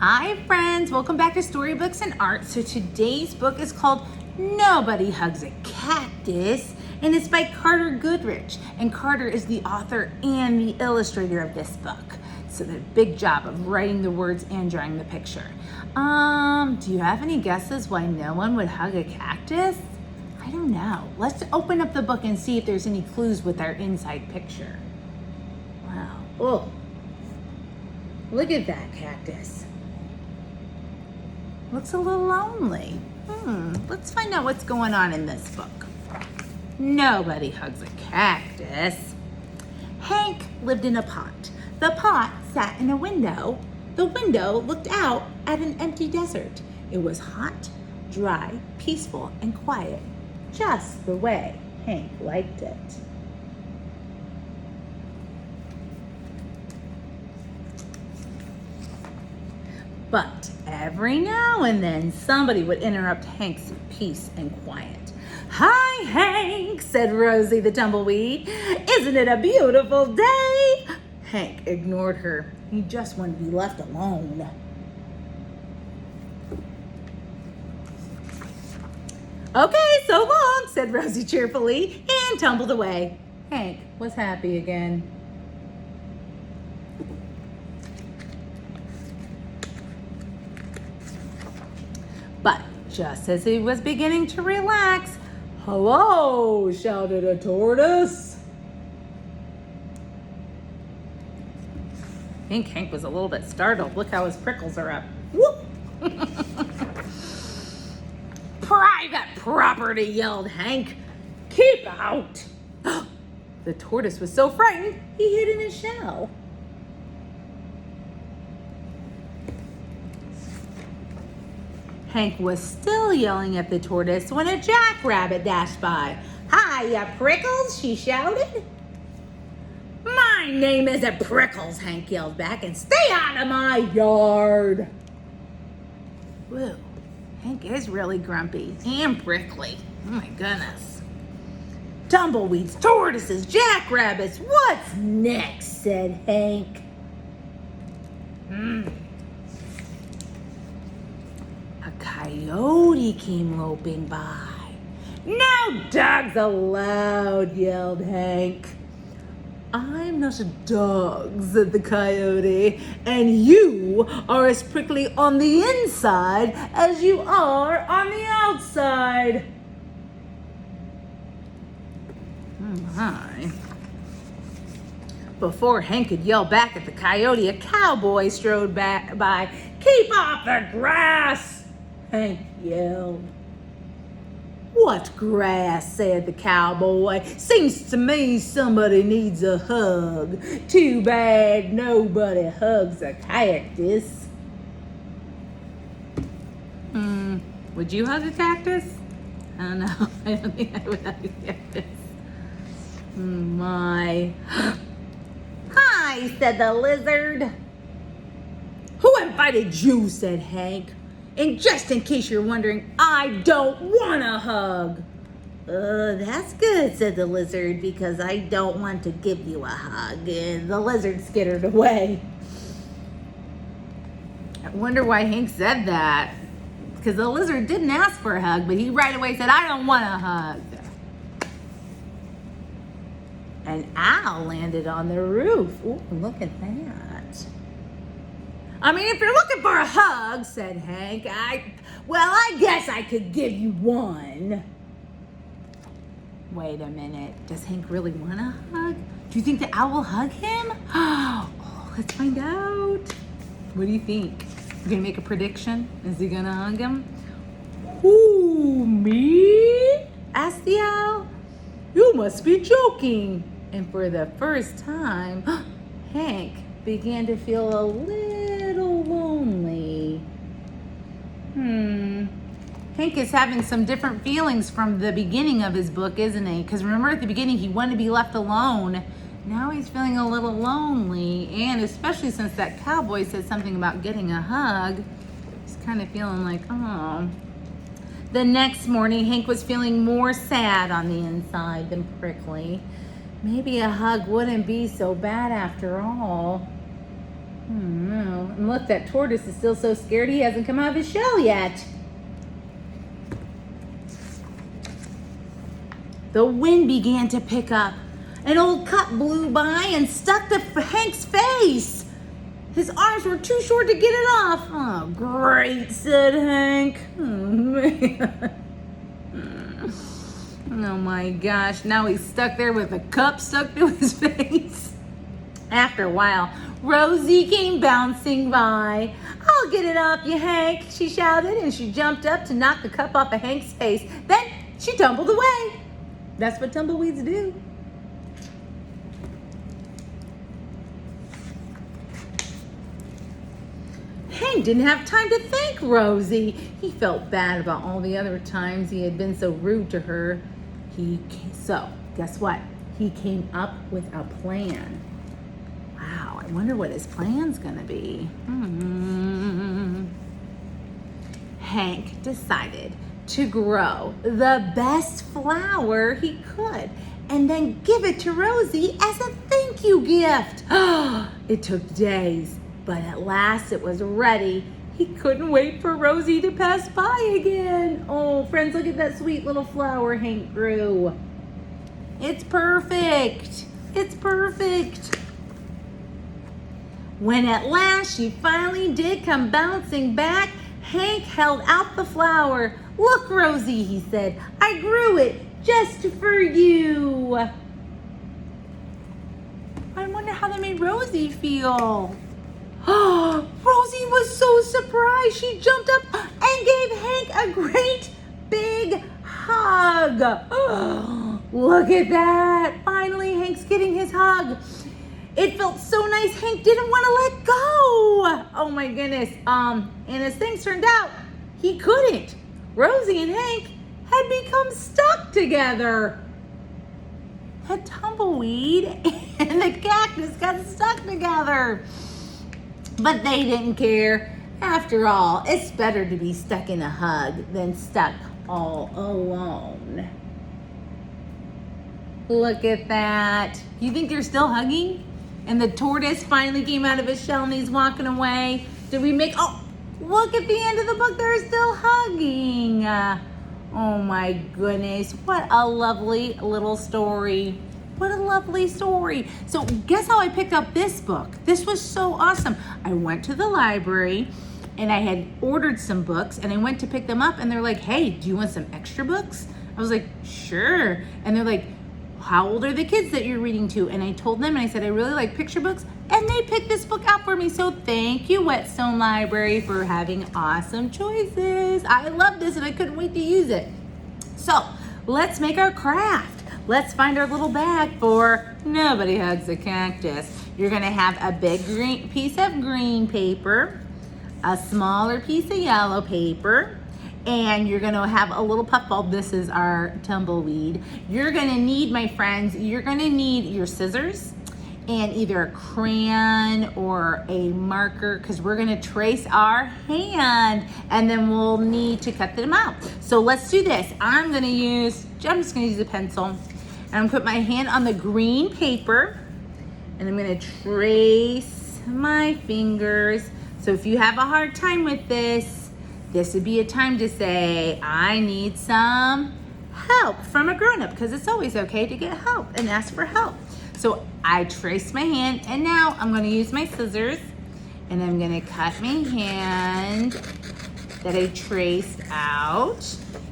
Hi friends, welcome back to Storybooks and Art. So today's book is called Nobody Hugs a Cactus, and it's by Carter Goodrich. And Carter is the author and the illustrator of this book. So the big job of writing the words and drawing the picture. Do you have any guesses why no one would hug a cactus? I don't know. Let's open up the book and see if there's any clues with our inside picture. Wow. Oh, look at that cactus. Looks a little lonely. Let's find out what's going on in this book. Nobody hugs a cactus. Hank lived in a pot. The pot sat in a window. The window looked out at an empty desert. It was hot, dry, peaceful, and quiet, just the way Hank liked it. But every now and then, somebody would interrupt Hank's peace and quiet. "Hi, Hank," said Rosie the tumbleweed. "Isn't it a beautiful day?" Hank ignored her. He just wanted to be left alone. "Okay, so long," said Rosie cheerfully, and tumbled away. Hank was happy again. But just as he was beginning to relax, "Hello," shouted a tortoise. I think Hank was a little bit startled. Look how his prickles are up. Whoop! "Private property," yelled Hank. "Keep out!" The tortoise was so frightened, he hid in his shell. Hank was still yelling at the tortoise when a jackrabbit dashed by. "Hiya, Prickles," she shouted. "My name isn't Prickles," Hank yelled back, "and stay out of my yard." Whoa, Hank is really grumpy and prickly. Oh my goodness. "Tumbleweeds, tortoises, jackrabbits, what's next?" said Hank. A coyote came loping by. "No dogs allowed," yelled Hank. "I'm not a dog," said the coyote, "and you are as prickly on the inside as you are on the outside." My. Before Hank could yell back at the coyote, a cowboy strode by. "Keep off the grass!" Hank yelled. "What grass?" said the cowboy. "Seems to me somebody needs a hug. Too bad nobody hugs a cactus." Would you hug a cactus? I don't know. I don't think I would hug a cactus. My. "Hi," said the lizard. "Who invited you?" said Hank. "And just in case you're wondering, I don't want a hug." That's good," said the lizard, "because I don't want to give you a hug." And the lizard skittered away. I wonder why Hank said that. Because the lizard didn't ask for a hug, but he right away said, "I don't want a hug." An owl landed on the roof. Ooh, look at that. "I mean, if you're looking for a hug," said Hank, I guess I could give you one." Wait a minute. Does Hank really want a hug? Do you think the owl will hug him? Oh, let's find out. What do you think? You gonna make a prediction? Is he gonna hug him? "Who, me?" asked the owl. "You must be joking." And for the first time, Hank began to feel a little lonely. Hank is having some different feelings from the beginning of his book, isn't he? Because remember at the beginning, he wanted to be left alone. Now he's feeling a little lonely. And especially since that cowboy said something about getting a hug, he's kind of feeling like, oh. The next morning, Hank was feeling more sad on the inside than prickly. Maybe a hug wouldn't be so bad after all. No. look, that tortoise is still so scared he hasn't come out of his shell yet. The wind began to pick up. An old cup blew by and stuck to Hank's face. His arms were too short to get it off. Oh, great, said Hank. Oh, man. Oh my gosh, now he's stuck there with a cup stuck to his face. After a while, Rosie came bouncing by. I'll get it off you, Hank, she shouted, and she jumped up to knock the cup off of Hank's face. Then she tumbled away. That's what tumbleweeds do. Hank didn't have time to thank Rosie. He felt bad about all the other times he had been so rude to her. So, guess what? He came up with a plan. Wow, I wonder what his plan's gonna be. Hank decided to grow the best flower he could and then give it to Rosie as a thank you gift. It took days, but at last it was ready. He couldn't wait for Rosie to pass by again. Oh, friends, look at that sweet little flower Hank grew. It's perfect. It's perfect. When at last she finally did come bouncing back, Hank held out the flower. Look, Rosie, he said, I grew it just for you. I wonder how that made Rosie feel. Oh, Rosie was so surprised. She jumped up and gave Hank a great big hug. Oh, look at that. Finally, Hank's getting his hug. It felt so nice, Hank didn't want to let go. Oh my goodness. And as things turned out, he couldn't. Rosie and Hank had become stuck together. The tumbleweed and the cactus got stuck together. But they didn't care. After all, it's better to be stuck in a hug than stuck all alone. Look at that. You think they're still hugging? And the tortoise finally came out of his shell and he's walking away. Did we make, oh, look at the end of the book. They're still hugging. Oh my goodness. What a lovely little story. What a lovely story. So guess how I picked up this book? This was so awesome. I went to the library and I had ordered some books and I went to pick them up and they're like, hey, do you want some extra books? I was like, sure. And they're like, how old are the kids that you're reading to? And I told them and I said, I really like picture books. And they picked this book out for me. So thank you, Whetstone Library, for having awesome choices. I love this and I couldn't wait to use it. So let's make our craft. Let's find our little bag for Nobody Hugs a Cactus. You're gonna have a big green piece of green paper, a smaller piece of yellow paper, and you're gonna have a little puffball. This is our tumbleweed. You're gonna need, my friends, you're gonna need your scissors and either a crayon or a marker because we're gonna trace our hand and then we'll need to cut them out. So let's do this. I'm just gonna use a pencil and I'm gonna put my hand on the green paper and I'm gonna trace my fingers. So if you have a hard time with this would be a time to say, I need some help from a grown-up because it's always okay to get help and ask for help. So I traced my hand and now I'm gonna use my scissors and I'm gonna cut my hand that I traced out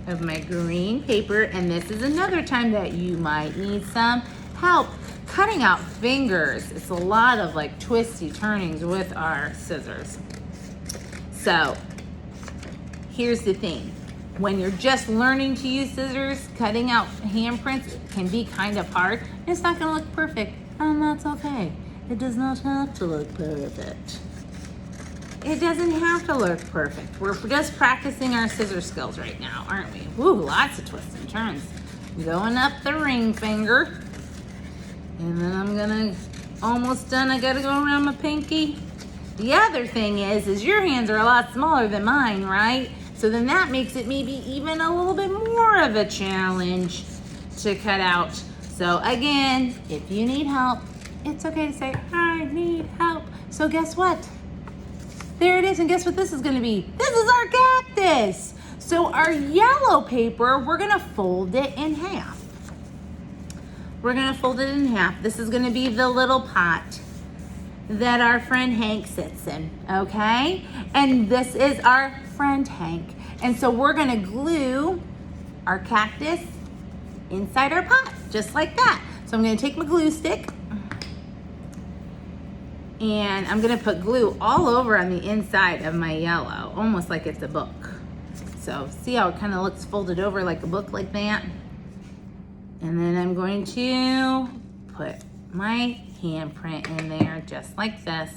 of my green paper. And this is another time that you might need some help cutting out fingers. It's a lot of like twisty turnings with our scissors. So here's the thing. When you're just learning to use scissors, cutting out handprints can be kind of hard. It's not gonna look perfect, and that's okay. It does not have to look perfect. It doesn't have to look perfect. We're just practicing our scissor skills right now, aren't we? Woo, lots of twists and turns. Going up the ring finger. And then I'm gonna, almost done, I gotta go around my pinky. The other thing is your hands are a lot smaller than mine, right? So then that makes it maybe even a little bit more of a challenge to cut out. So again, if you need help, it's okay to say, I need help. So guess what? There it is, and guess what this is gonna be? This is our cactus. So our yellow paper, we're gonna fold it in half. We're gonna fold it in half. This is gonna be the little pot that our friend Hank sits in, okay? And this is our friend Hank. And so we're gonna glue our cactus inside our pot, just like that. So I'm gonna take my glue stick and I'm gonna put glue all over on the inside of my yellow, almost like it's a book. So see how it kind of looks folded over like a book like that? And then I'm going to put my handprint in there just like this.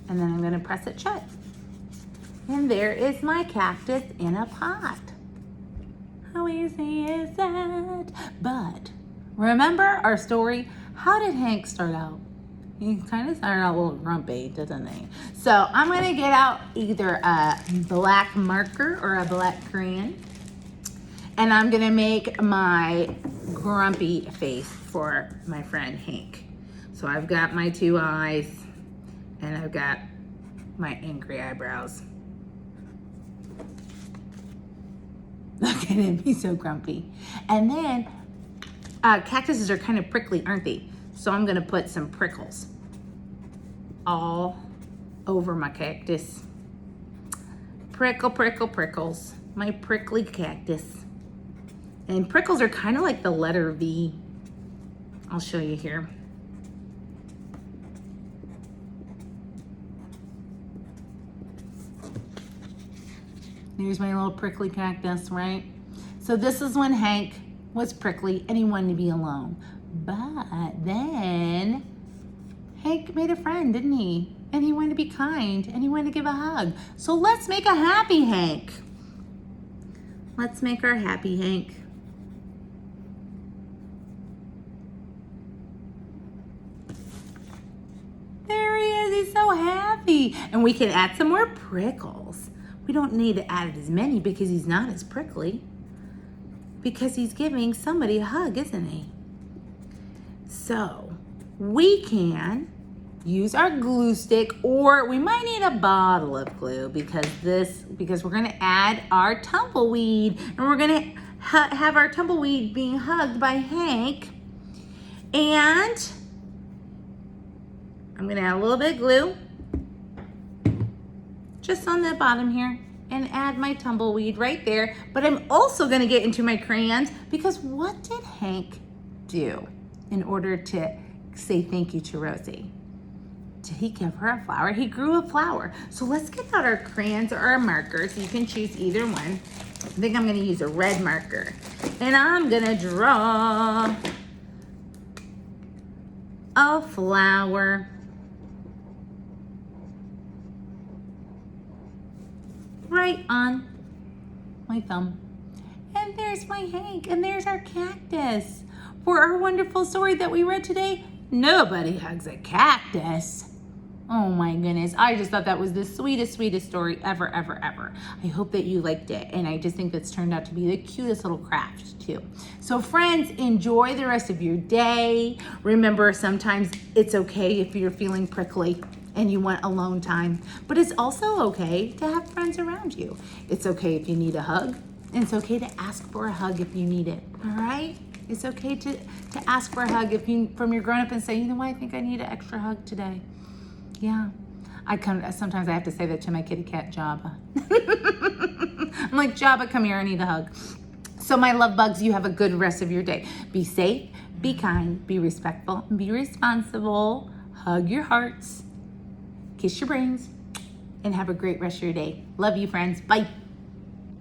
And then I'm gonna press it shut. And there is my cactus in a pot. How easy is that? But remember our story? How did Hank start out? He kind of started out a little grumpy, didn't he? So I'm gonna get out either a black marker or a black crayon. And I'm gonna make my grumpy face for my friend Hank. So I've got my two eyes and I've got my angry eyebrows. Look at him, he's so grumpy. And then cactuses are kind of prickly, aren't they? So I'm gonna put some prickles all over my cactus. Prickle, prickle, prickles. My prickly cactus. And prickles are kind of like the letter V. I'll show you here. Here's my little prickly cactus, right? So this is when Hank was prickly and he wanted to be alone. But then Hank made a friend, didn't he? And he wanted to be kind and he wanted to give a hug. So let's make a happy Hank. Let's make our happy Hank. There he is, he's so happy. And we can add some more prickles. We don't need to add as many because he's not as prickly. Because he's giving somebody a hug, isn't he? So we can use our glue stick, or we might need a bottle of glue because we're gonna add our tumbleweed, and we're gonna have our tumbleweed being hugged by Hank. And I'm gonna add a little bit of glue just on the bottom here and add my tumbleweed right there. But I'm also gonna get into my crayons because what did Hank do in order to say thank you to Rosie? Did he give her a flower? He grew a flower. So let's get out our crayons or our markers. You can choose either one. I think I'm gonna use a red marker. And I'm gonna draw a flower. Right on my thumb. And there's my Hank, and there's our cactus. For our wonderful story that we read today, nobody hugs a cactus. Oh my goodness, I just thought that was the sweetest, sweetest story ever, ever, ever. I hope that you liked it, and I just think that's turned out to be the cutest little craft too. So friends, enjoy the rest of your day. Remember, sometimes it's okay if you're feeling prickly and you want alone time, but it's also okay to have friends around you. It's okay if you need a hug, and it's okay to ask for a hug if you need it, all right? It's okay to ask for a hug if you, from your grown-up, and say, you know what, I think I need an extra hug today. Yeah, sometimes I have to say that to my kitty cat, Jabba. I'm like, Jabba, come here, I need a hug. So my love bugs, you have a good rest of your day. Be safe, be kind, be respectful, and be responsible. Hug your hearts, kiss your brains, and have a great rest of your day. Love you, friends. Bye.